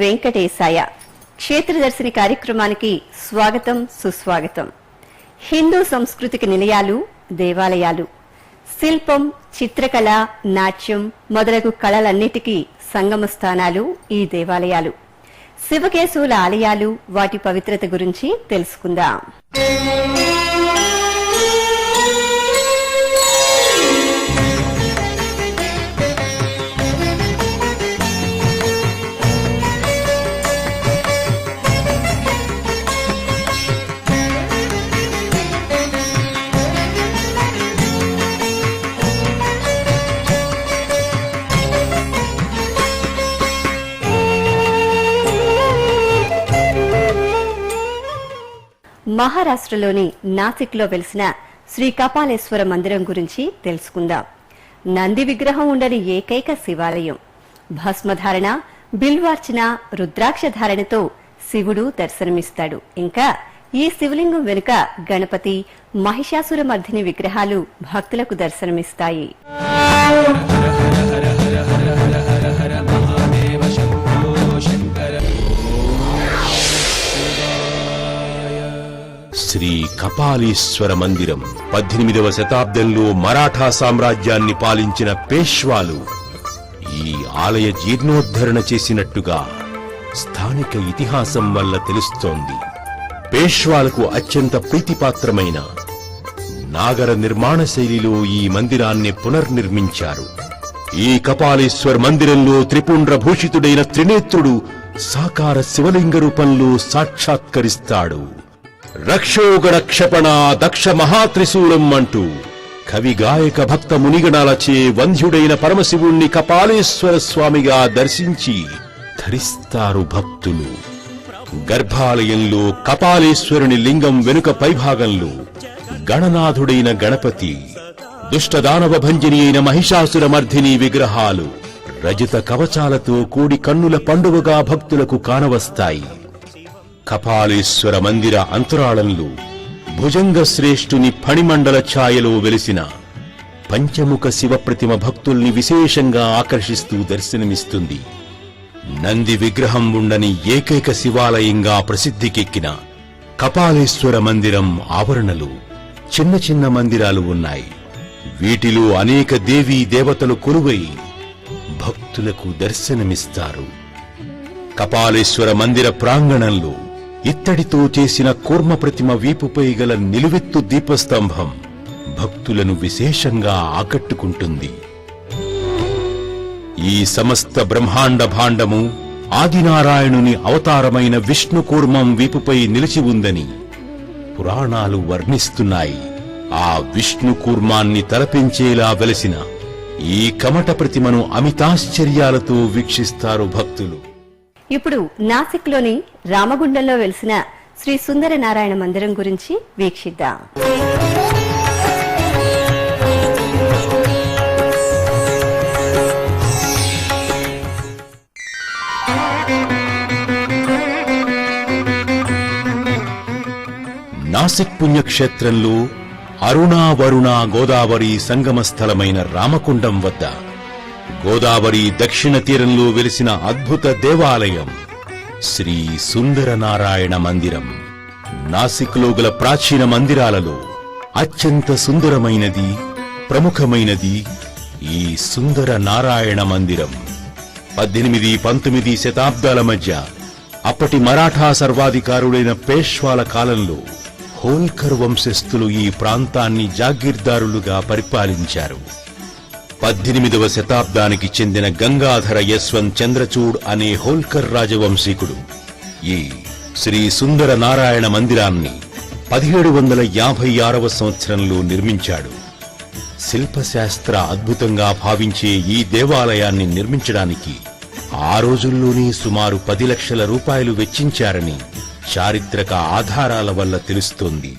వెంకటేశాయ. క్షేత్రదర్శిని కార్యక్రమానికి స్వాగతం, సుస్వాగతం. హిందూ సంస్కృతికి నిలయాలు దేవాలయాలు. శిల్పం, చిత్రకళ, నాట్యం మొదలగు కళలన్నిటికీ సంగమ స్థానాలు ఈ దేవాలయాలు. శివకేశవుల ఆలయాలు, వాటి పవిత్రత గురించి తెలుసుకుందాం. మహారాష్ట్రలోని నాసిక్లో వెలిసిన శ్రీ కపాలేశ్వర మందిరం గురించి తెలుసుకుందాం. నంది విగ్రహం ఉండని ఏకైక శివాలయం. భస్మధారణ, బిల్వార్చన, రుద్రాక్ష ధారణతో శివుడు దర్శనమిస్తాడు. ఇంకా ఈ శివలింగం వెనుక గణపతి, మహిషాసురమర్దిని విగ్రహాలు భక్తులకు దర్శనమిస్తాయి. శ్రీ కపాలీశ్వర మందిరం 18వ శతాబ్దంలో మరాఠా సామ్రాజ్యాన్ని పాలించిన పేష్వాలు ఈ ఆలయ జీర్ణోద్ధరణ చేసినట్టుగా స్థానిక ఇతిహాసం వల్ల తెలుస్తోంది. పేష్వాలకు అత్యంత ప్రీతిపాత్రమైన నాగర నిర్మాణ శైలిలో ఈ మందిరాన్ని పునర్నిర్మించారు. ఈ కపాలీశ్వర మందిరంలో త్రిపుండ్ర భూషితుడైన త్రినేత్రుడు సాకార శివలింగ రూపంలో సాక్షాత్కరిస్తాడు. రక్షోగణ క్షపణ దక్ష మహాత్రిశూలం అంటూ కవి, గాయక, భక్త మునిగణాలచే వంధ్యుడైన పరమశివుణ్ణి కపాలేశ్వర స్వామిగా దర్శించి ధరిస్తారు భక్తులు. గర్భాలయంలో కపాలేశ్వరుని లింగం వెనుక పైభాగంలో గణనాథుడైన గణపతి, దుష్టదానవ భంజని అయిన మహిషాసురమర్దిని విగ్రహాలు రజత కవచాలతో కూడి కన్నుల పండుగగా భక్తులకు కానవస్తాయి. కపాలేశ్వర మందిర అంతరాళంలో భుజంగ శ్రేష్ఠుని ఫణిమండల ఛాయలో వెలిసిన పంచముఖ శివప్రతిమ భక్తుల్ని విశేషంగా ఆకర్షిస్తూ దర్శనమిస్తుంది. నంది విగ్రహం ఉండని ఏకైక శివాలయంగా ప్రసిద్ధికెక్కిన కపాలేశ్వర మందిరం ఆవరణలు చిన్న చిన్న మందిరాలు ఉన్నాయి. వీటిలో అనేక దేవీ దేవతలు కొలువై భక్తులకు దర్శనమిస్తారు. కపాలేశ్వర మందిర ప్రాంగణంలో ఇత్తడితో చేసిన కూర్మ ప్రతిమ వీపుపై గల నిలువెత్తు దీపస్తంభం భక్తులను విశేషంగా ఆకట్టుకుంటుంది. ఈ సమస్త బ్రహ్మాండ భాండము ఆదినారాయణుని అవతారమైన విష్ణు కూర్మం వీపుపై నిలిచి ఉందని పురాణాలు వర్ణిస్తున్నాయి. ఆ విష్ణు కూర్మాన్ని తలపించేలా వెలసిన ఈ కమట ప్రతిమను అమితాశ్చర్యాలతో వీక్షిస్తారు భక్తులు. ఇప్పుడు నాసిక్లోని రామగుండంలో వెలిసిన శ్రీ సుందర నారాయణ మందిరం గురించి వీక్షిద్దాం. నాసిక్ పుణ్యక్షేత్రంలో అరుణావరుణ గోదావరి సంగమ స్థలమైన రామకుండం వద్ద గోదావరి దక్షిణ తీరంలో వెలిసిన అద్భుత దేవాలయం శ్రీ సుందర నారాయణ మందిరం. నాసిక్లో గల ప్రాచీన మందిరాలలో అత్యంత సుందరమైనది, ప్రముఖమైనది ఈ సుందర నారాయణ మందిరం. 18-19 శతాబ్దాల మధ్య అప్పటి మరాఠా సర్వాధికారుడైన పేష్వాల కాలంలో హోల్కర్ వంశస్థులు ఈ ప్రాంతాన్ని జాగీర్దారులుగా పరిపాలించారు. 18వ శతాబ్దానికి చెందిన గంగాధర యశ్వంత్ చంద్రచూడ్ అనే హోల్కర్ రాజవంశీకుడు ఈ శ్రీ సుందర నారాయణ మందిరాన్ని 1756వ సంవత్సరంలో నిర్మించాడు. శిల్పశాస్త్ర అద్భుతంగా భావించే ఈ దేవాలయాన్ని నిర్మించడానికి ఆ రోజుల్లోనే సుమారు 10 లక్షల రూపాయలు వెచ్చించారని చారిత్రక ఆధారాల వల్ల తెలుస్తోంది.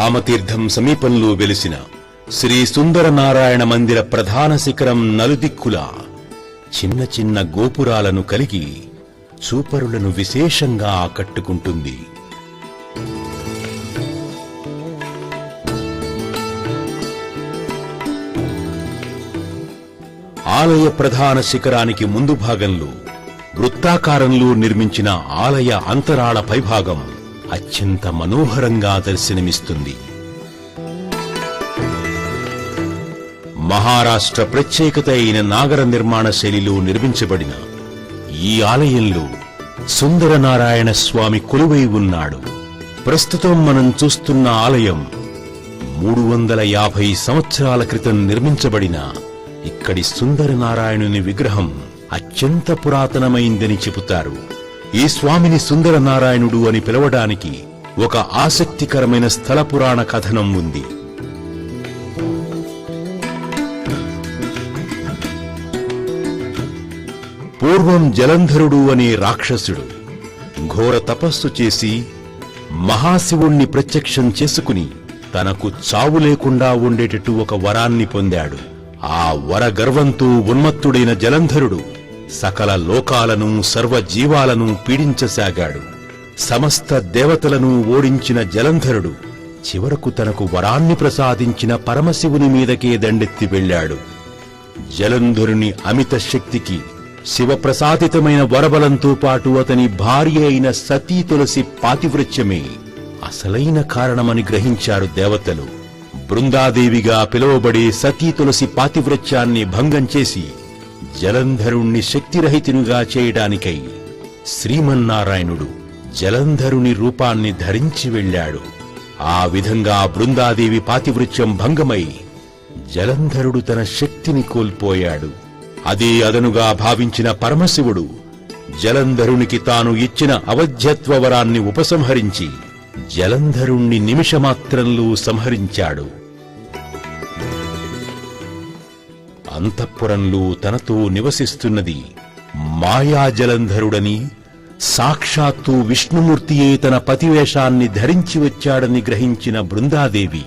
రామతీర్థం సమీపంలో వెలిసిన శ్రీ సుందరనారాయణ మందిర ప్రధాన శిఖరం నలుదిక్కులా చిన్న చిన్న గోపురాలను కలిగి చూపరులను విశేషంగా ఆకట్టుకుంటుంది. ఆలయ ప్రధాన శిఖరానికి ముందు భాగంలో వృత్తాకారంలో నిర్మించిన ఆలయ అంతరాళ పైభాగం అత్యంత మనోహరంగా దర్శనమిస్తుంది. మహారాష్ట్ర ప్రత్యేకత అయిన నాగర నిర్మాణ శైలిలో నిర్మించబడిన ఈ ఆలయంలో సుందరనారాయణ స్వామి కొలువై ఉన్నాడు. ప్రస్తుతం మనం చూస్తున్న ఆలయం 350 సంవత్సరాల క్రితం నిర్మించబడిన ఇక్కడి సుందరనారాయణుని విగ్రహం అత్యంత పురాతనమైందని చెబుతారు. ఈ స్వామిని సుందరనారాయణుడు అని పిలవడానికి ఒక ఆసక్తికరమైన స్థల పురాణ కథనం ఉంది. పూర్వం జలంధరుడు అనే రాక్షసుడు ఘోర తపస్సు చేసి మహాశివుణ్ణి ప్రత్యక్షం చేసుకుని తనకు చావు లేకుండా ఉండేటట్టు ఒక వరాన్ని పొందాడు. ఆ వర గర్వంతో ఉన్మత్తుడైన జలంధరుడు సకల లోకాలను సర్వజీవాలను పీడించసాగాడు. సమస్త దేవతలను ఓడించిన జలంధరుడు చివరకు తనకు వరాన్ని ప్రసాదించిన పరమశివుని మీదకే దండెత్తి వెళ్ళాడు. జలంధరుని అమిత శక్తికి శివప్రసాదితమైన వరబలంతో పాటు అతని భార్య అయిన సతీ తులసి పాతివ్రత్యమే అసలైన కారణమని గ్రహించారు దేవతలు. బృందాదేవిగా పిలువబడే సతీ తులసి పాతివ్రత్యాన్ని భంగం చేసి జలంధరుణ్ణి శక్తిరహితునిగా చేయడానికై శ్రీమన్నారాయణుడు జలంధరుని రూపాన్ని ధరించి వెళ్ళాడు. ఆ విధంగా బృందాదేవి పాతివ్రత్యం భంగమై జలంధరుడు తన శక్తిని కోల్పోయాడు. అదే అదనుగా భావించిన పరమశివుడు జలంధరునికి తాను ఇచ్చిన అవధ్యత్వ వరాన్ని ఉపసంహరించి జలంధరుణ్ణి నిమిషమాత్రంలో సంహరించాడు. అంతఃపురంలో తనతో నివసిస్తున్నది మాయాజలంధరుడని, సాక్షాత్తు విష్ణుమూర్తియే తన పతివేషాన్ని ధరించి వచ్చాడని గ్రహించిన బృందాదేవి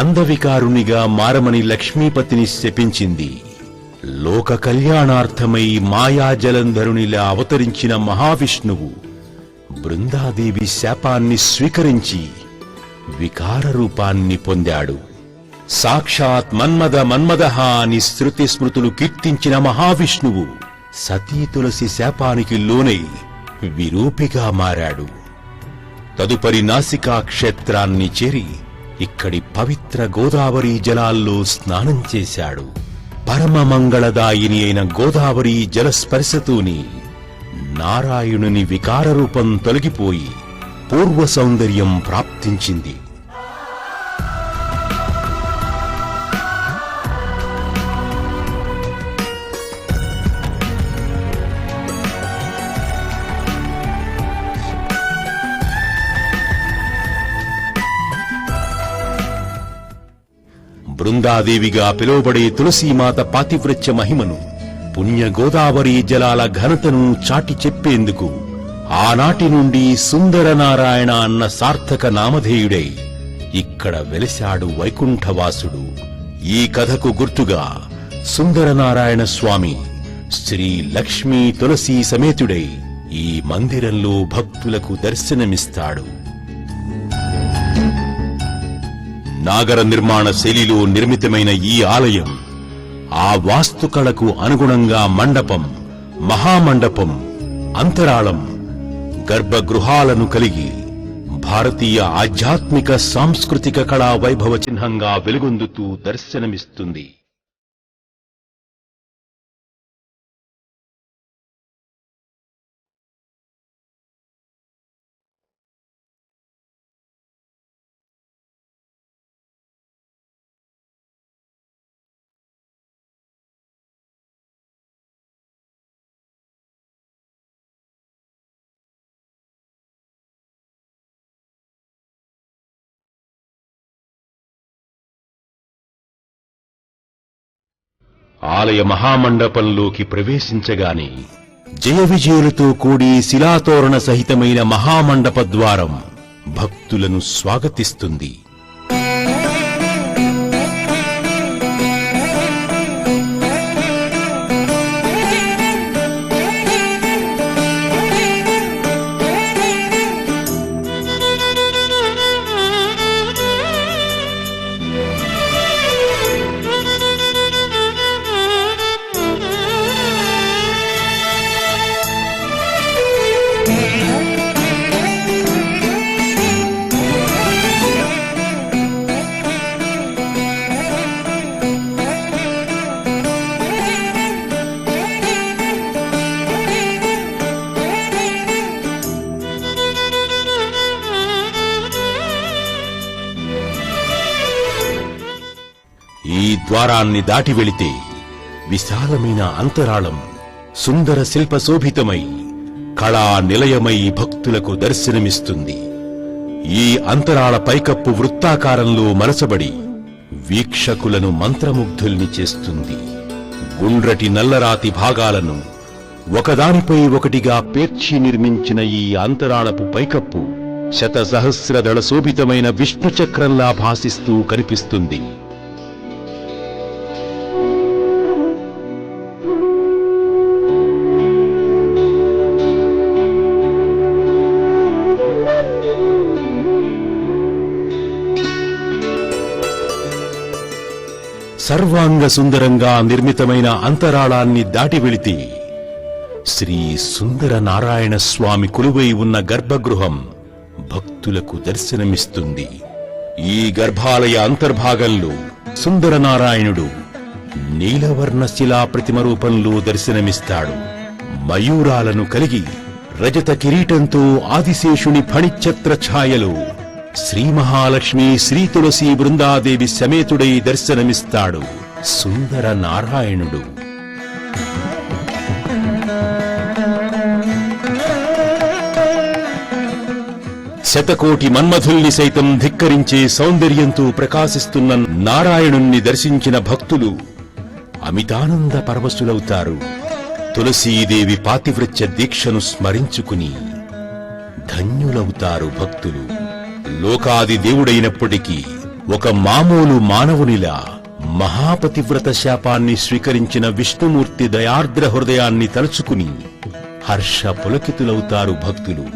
అందవికారునిగా మారమని లక్ష్మీపతిని శపించింది. లోక కళ్యాణార్థమై మాయాజలంధరునిలా అవతరించిన మహావిష్ణువు బృందాదేవి శాపాన్ని స్వీకరించి వికార రూపాన్ని పొందాడు. సాక్షాత్ మన్మద మన్మదః అని శృతి స్మృతులు కీర్తించిన మహావిష్ణువు సతీ తులసి శాపానికి లోనై విరూపిగా మారాడు. తదుపరి నాసికా క్షేత్రాన్ని చేరి ఇక్కడి పవిత్ర గోదావరి జలాల్లో స్నానం చేశాడు. పరమ మంగళదాయిని అయిన గోదావరి జలస్పర్శతోని నారాయణుని వికార రూపం తొలగిపోయి పూర్వ సౌందర్యం ప్రాప్తించింది. బృందాదేవిగా పిలువబడే తులసీమాత పాతివ్రత్య మహిమను, పుణ్య గోదావరి జలాల ఘనతను చాటి చెప్పేందుకు ఆనాటి నుండి సుందరనారాయణ అన్న సార్థక నామధేయుడై ఇక్కడ వెలిశాడు వైకుంఠవాసుడు. ఈ కథకు గుర్తుగా సుందరనారాయణ స్వామి శ్రీ లక్ష్మీ తులసీ సమేతుడై ఈ మందిరంలో భక్తులకు దర్శనమిస్తాడు. నాగర నిర్మాణ శైలిలో నిర్మితమైన ఈ ఆలయం ఆ వాస్తుకళకు అనుగుణంగా మండపం, మహామండపం, అంతరాళం, గర్భగృహాలను కలిగి భారతీయ ఆధ్యాత్మిక సాంస్కృతిక కళా వైభవ చిహ్నంగా వెలుగొందుతూ దర్శనమిస్తుంది. ఆలయ మహామండపంలోకి ప్రవేశించగానే జయ విజయులతో కూడి శిలాతోరణ సహితమైన మహామండప ద్వారం భక్తులను స్వాగతిస్తుంది. ఈ ద్వారాన్ని దాటి వెళితే విశాలమైన అంతరాళం సుందర శిల్పశోభితమై కళా నిలయమై భక్తులకు దర్శనమిస్తుంది. ఈ అంతరాళ పైకప్పు వృత్తాకారంలో మలచబడి వీక్షకులను మంత్రముగ్ధుల్ని చేస్తుంది. గుండ్రటి నల్లరాతి భాగాలను ఒకదానిపై ఒకటిగా పేర్చి నిర్మించిన ఈ అంతరాళపు పైకప్పు శతసహస్రదళ శోభితమైన విష్ణు చక్రంలా భాసిస్తూ కనిపిస్తుంది. సర్వాంగ సుందరంగా నిర్మితమైన అంతరాళాన్ని దాటి వెళితే శ్రీ సుందర నారాయణ స్వామి కొలువై ఉన్న గర్భగృహం భక్తులకు దర్శనమిస్తుంది. ఈ గర్భాలయ అంతర్భాగంలో సుందర నారాయణుడు నీలవర్ణ శిలా ప్రతిమ రూపంలో దర్శనమిస్తాడు. మయూరాలను కలిగి రజత కిరీటంతో ఆదిశేషుని ఫణిఛత్ర ఛాయలో శ్రీ మహాలక్ష్మి శ్రీ తులసి బృందాదేవి సమేతుడై దర్శనమిస్తాడు సుందర నారాయణుడు. శతకోటి మన్మధుల్ని సైతం ధిక్కరించే సౌందర్యంతో ప్రకాశిస్తున్న నారాయణుణ్ణి దర్శించిన భక్తులు అమితానంద పరవశులవుతారు. తులసీదేవి పాతివ్రత్య దీక్షను స్మరించుకుని ధన్యులవుతారు భక్తులు. లోకాది దేవుడైనప్పటికీ ఒక మామూలు మానవునిలా మహాపతివ్రత శాపాన్ని స్వీకరించిన విష్ణుమూర్తి దయార్ద్ర హృదయాన్ని తలుచుకుని హర్ష పులకితులవుతారు భక్తులు.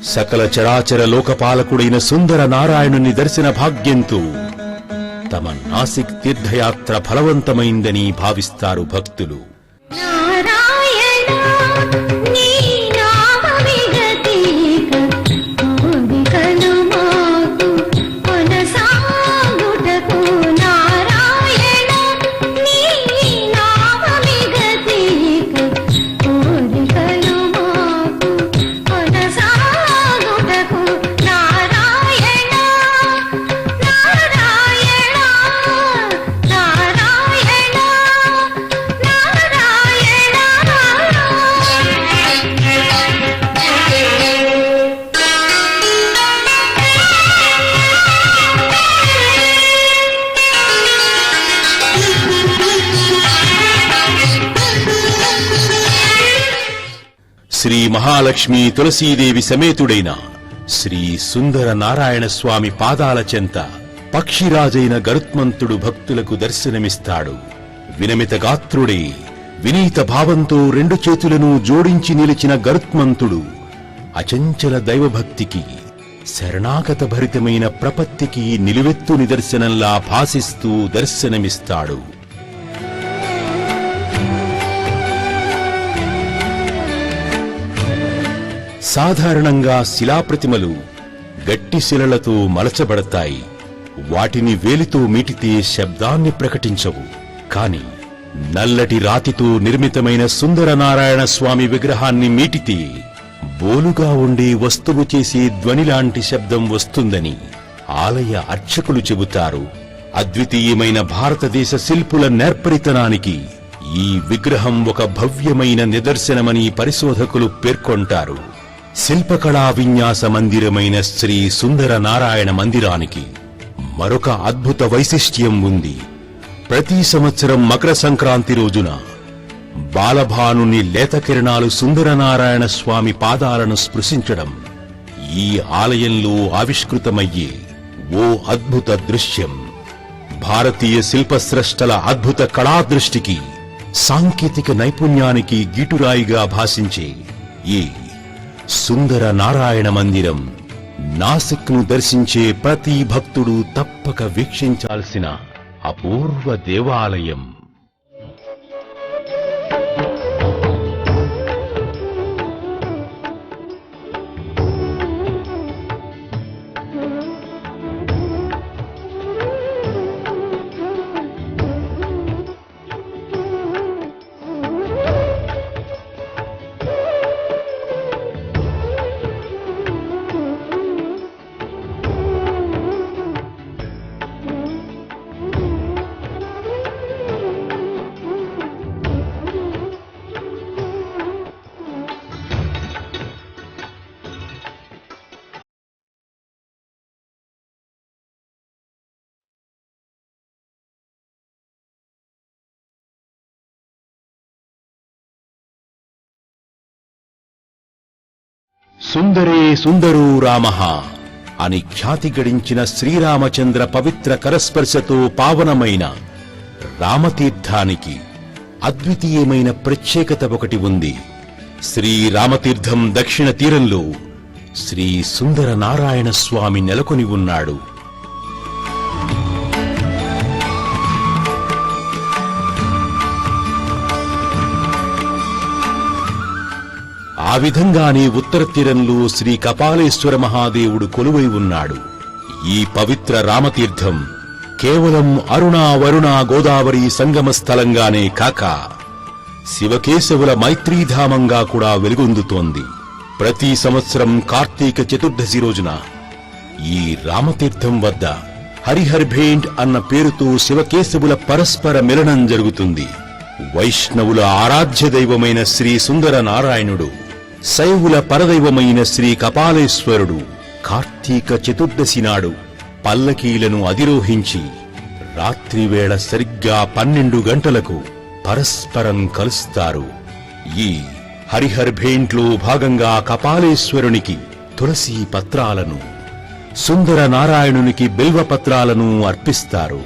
సకల చరాచర లోకపాలకుడైన సుందర నారాయణుని దర్శన భాగ్యంతో తమ నాసిక్ తీర్థయాత్ర ఫలవంతమైందని భావిస్తారు భక్తులు. శ్రీ మహాలక్ష్మి తులసీదేవి సమేతుడైన శ్రీ సుందర నారాయణ స్వామి పాదాల చెంత పక్షిరాజైన గరుత్మంతుడు భక్తులకు దర్శనమిస్తాడు. వినమిత గాత్రుడే వినీత భావంతో రెండు చేతులను జోడించి నిలిచిన గరుత్మంతుడు అచంచల దైవభక్తికి శరణాగత భరితమైన ప్రపత్తికి నిలువెత్తు నిదర్శనంలా భాసిస్తూ దర్శనమిస్తాడు. సాధారణంగా శిలాప్రతిమలు గట్టి శిలలతో మలచబడతాయి. వాటిని వేలితో మీటితే శబ్దాన్ని ప్రకటించవు. కాని నల్లటి రాతితో నిర్మితమైన సుందర నారాయణ స్వామి విగ్రహాన్ని మీటితే బోలుగా ఉండే వస్తువు చేసే ధ్వనిలాంటి శబ్దం వస్తుందని ఆలయ అర్చకులు చెబుతారు. అద్వితీయమైన భారతదేశ శిల్పుల నేర్పరితనానికి ఈ విగ్రహం ఒక భవ్యమైన నిదర్శనమని పరిశోధకులు పేర్కొంటారు. శిల్పకళా విన్యాస మందిరమైన శ్రీ సుందర నారాయణ మందిరానికి మరొక అద్భుత వైశిష్ట్యం ఉంది. ప్రతి సంవత్సరం మకర సంక్రాంతి రోజున బాలభానుని లేత కిరణాలు సుందర నారాయణ స్వామి పాదాలను స్పృశించడం ఈ ఆలయంలో ఆవిష్కృతమయ్యే ఓ అద్భుత దృశ్యం. భారతీయ శిల్పస్రష్టల అద్భుత కళాదృష్టికి సాంకేతిక నైపుణ్యానికి గీటురాయిగా భాసించే ఈ సుందర నారాయణ మందిరం నాసిక్ను దర్శించే ప్రతి భక్తుడు తప్పక వీక్షించాల్సిన అపూర్వ దేవాలయం. సుందరే సుందరో రామః అని ఖ్యాతి గడించిన శ్రీరామచంద్ర పవిత్ర కరస్పర్శతో పావనమైన రామతీర్థానికి అద్వితీయమైన ప్రత్యేకత ఒకటి ఉంది. శ్రీరామతీర్థం దక్షిణ తీరంలో శ్రీ సుందర నారాయణ స్వామి నెలకొని ఉన్నాడు. ఆ విధంగానే ఉత్తర తీరంలో శ్రీ కపాలేశ్వర మహాదేవుడు కొలువై ఉన్నాడు. ఈ పవిత్ర రామతీర్థం కేవలం అరుణా వరుణా గోదావరి సంగమ స్థలంగానే కాక శివకేశవుల మైత్రీధామంగా కూడా వెలుగొందుతోంది. ప్రతి సంవత్సరం కార్తీక చతుర్దశి రోజున ఈ రామతీర్థం వద్ద హరిహర్ భేంట్ అన్న పేరుతో శివకేశవుల పరస్పర మిలనం జరుగుతుంది. వైష్ణవుల ఆరాధ్య దైవమైన శ్రీ సుందర నారాయణుడు, శైవుల పరదైవమైన శ్రీ కపాలేశ్వరుడు కార్తీక చతుర్దశి నాడు పల్లకీలను అధిరోహించి రాత్రివేళ సరిగ్గా 12 గంటలకు పరస్పరం కలుస్తారు. ఈ హరిహర్ భేంట్లో భాగంగా కపాలేశ్వరునికి తులసి పత్రాలను, సుందర నారాయణునికి బిల్వపత్రాలను అర్పిస్తారు.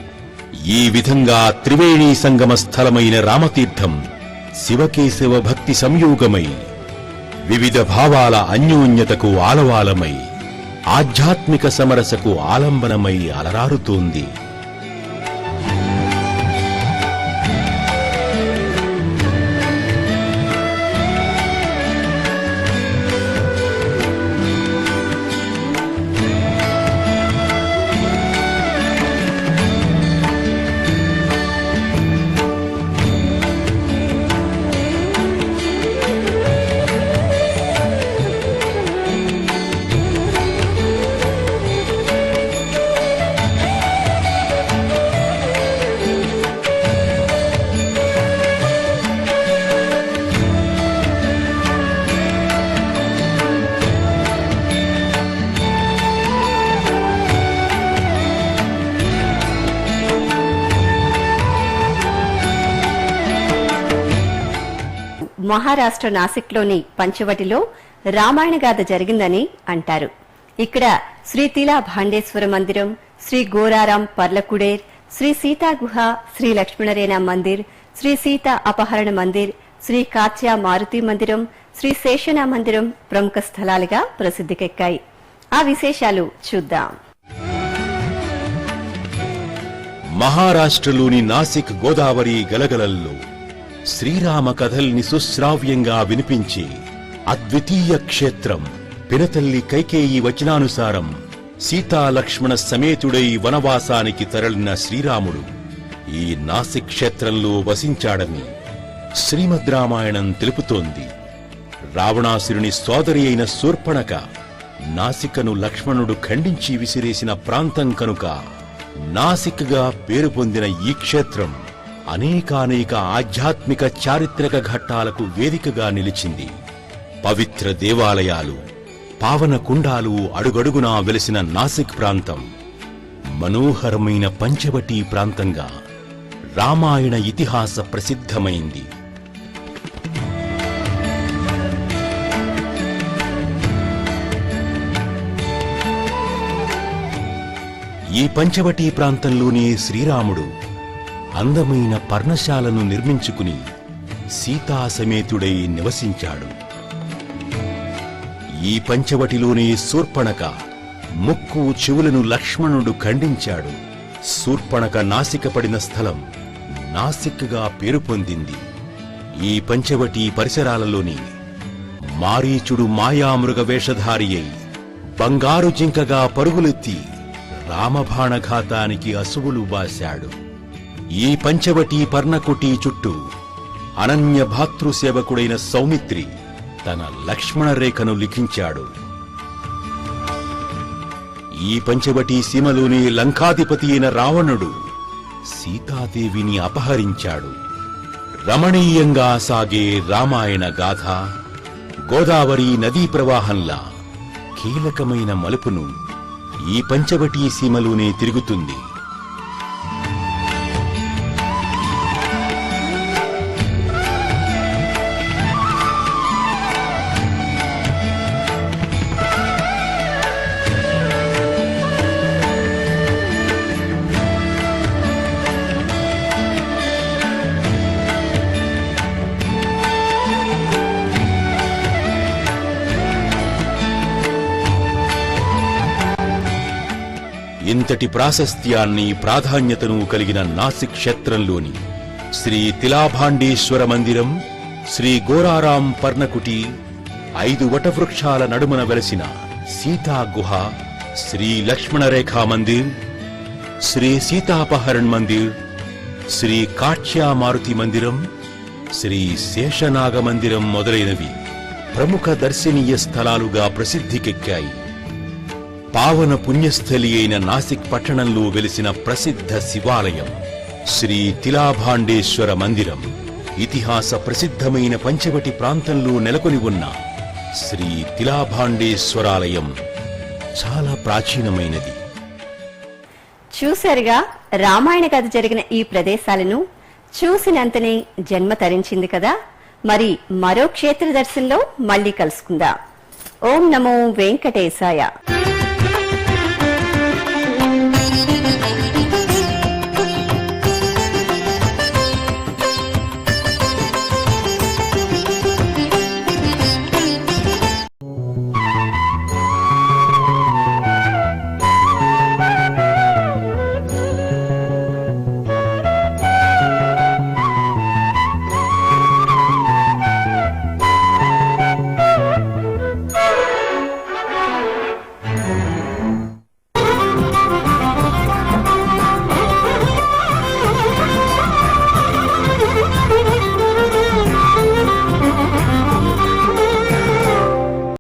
ఈ విధంగా త్రివేణీ సంగమ స్థలమైన రామతీర్థం శివకేశవ భక్తి సంయోగమై, వివిధ భావాల అన్యోన్యతకు ఆలవాలమై, ఆధ్యాత్మిక సమరసకు ఆలంబనమై అలరారుతోంది. మహారాష్ట్ర నాసిక్లోని పంచవటిలో రామాయణ గాథ జరిగిందని అంటారు. ఇక్కడ శ్రీ తిలా భాండేశ్వర మందిరం, శ్రీ గోరారాం పర్లకుడేర్, శ్రీ సీతా గుహ, శ్రీ లక్ష్మణరేణ మందిర్, శ్రీ సీతా అపహరణ మందిర్, శ్రీ కాత్యా మారుతి మందిరం, శ్రీ శేషన మందిరం ప్రముఖ స్థలాలుగా ప్రసిద్ధికెక్కాయి. ఆ విశేషాలు చూద్దాం. మహారాష్ట్రలోని నాసిక్ గోదావరి గలగలల్లో శ్రీరామ కథల్ని సుశ్రావ్యంగా వినిపించి అద్వితీయ క్షేత్రం పినతల్లి కైకేయి వచనానుసారం సీతాలక్ష్మణ సమేతుడై వనవాసానికి తరలిన శ్రీరాముడు ఈ నాసిక్ క్షేత్రంలో వసించాడని శ్రీమద్ రామాయణం తెలుపుతోంది. రావణాసురుని సోదరి అయిన శూర్పణఖ నాసికను లక్ష్మణుడు ఖండించి విసిరేసిన ప్రాంతం కనుక నాసిక్గా పేరు పొందిన ఈ క్షేత్రం అనేకానేక ఆధ్యాత్మిక చారిత్రక ఘట్టాలకు వేదికగా నిలిచింది. పవిత్ర దేవాలయాలు, పావన కుండాలు అడుగడుగునా వెలిసిన నాసిక్ ప్రాంతం మనోహరమైన పంచవటీ ప్రాంతంగా రామాయణ ఇతిహాస ప్రసిద్ధమైంది. ఈ పంచవటీ ప్రాంతంలోనే శ్రీరాముడు అందమైన పర్ణశాలను నిర్మించుకుని సీతాసమేతుడై నివసించాడు. ఈ పంచవటిలోనే శూర్పణఖ ముక్కు చెవులను లక్ష్మణుడు ఖండించాడు. శూర్పణఖ నాసికపడిన స్థలం నాసిక్గా పేరు పొందింది. ఈ పంచవటి పరిసరాలలోని మారీచుడు మాయామృగ వేషధారి అయి బంగారు జింకగా పరుగులెత్తి రామబాణఘాతానికి అసువులు బాశాడు. ఈ పంచవటి పర్ణకుటి చుట్టూ అనన్య భాతృసేవకుడైన సౌమిత్రి తన లక్ష్మణ రేఖను లిఖించాడు. ఈ పంచవటి సీమలోని లంకాధిపతి అయిన రావణుడు సీతాదేవిని అపహరించాడు. రమణీయంగా సాగే రామాయణ గాథ గోదావరి నదీ ప్రవాహంలా కీలకమైన మలుపును ఈ పంచవటి సీమలోనే తిరుగుతుంది. ఇంతటి ప్రాశస్త్యాన్ని ప్రాధాన్యతను కలిగిన నాసిక్ క్షేత్రంలోని శ్రీ తిలాభాండేశ్వర మందిరం, శ్రీ గోరారాం పర్ణకుటి, 5 వటవృక్షాల నడుమన వెలసిన సీతా గుహ, శ్రీ లక్ష్మణరేఖా మందిర్, శ్రీ సీతాపహరణ్ మందిర్, శ్రీ కాట్యా మారుతి మందిరం, శ్రీ శేషనాగ మందిరం మొదలైనవి ప్రముఖ దర్శనీయ స్థలాలుగా ప్రసిద్ధికెక్కాయి. పావన పుణ్యస్థలి అయిన నాసిక్ పట్టణంలో వెలిసిన ప్రసిద్ధ శివాలయం శ్రీ తిలాభాండేశ్వర మందిరం, ఇతిహాస ప్రసిద్ధమైన పంచవటి ప్రాంతంలో నెలకొని ఉన్న శ్రీ తిలాభాండేశ్వరాలయం చాలా ప్రాచీనమైనది. చూశారుగా, రామాయణ కథ జరిగిన ఈ ప్రదేశాలను చూసినంతనే జన్మ తరించింది కదా. మరి మరో క్షేత్ర దర్శనంలో మళ్ళీ కలుసుకుందాం. ఓం నమో వెంకటేశాయ.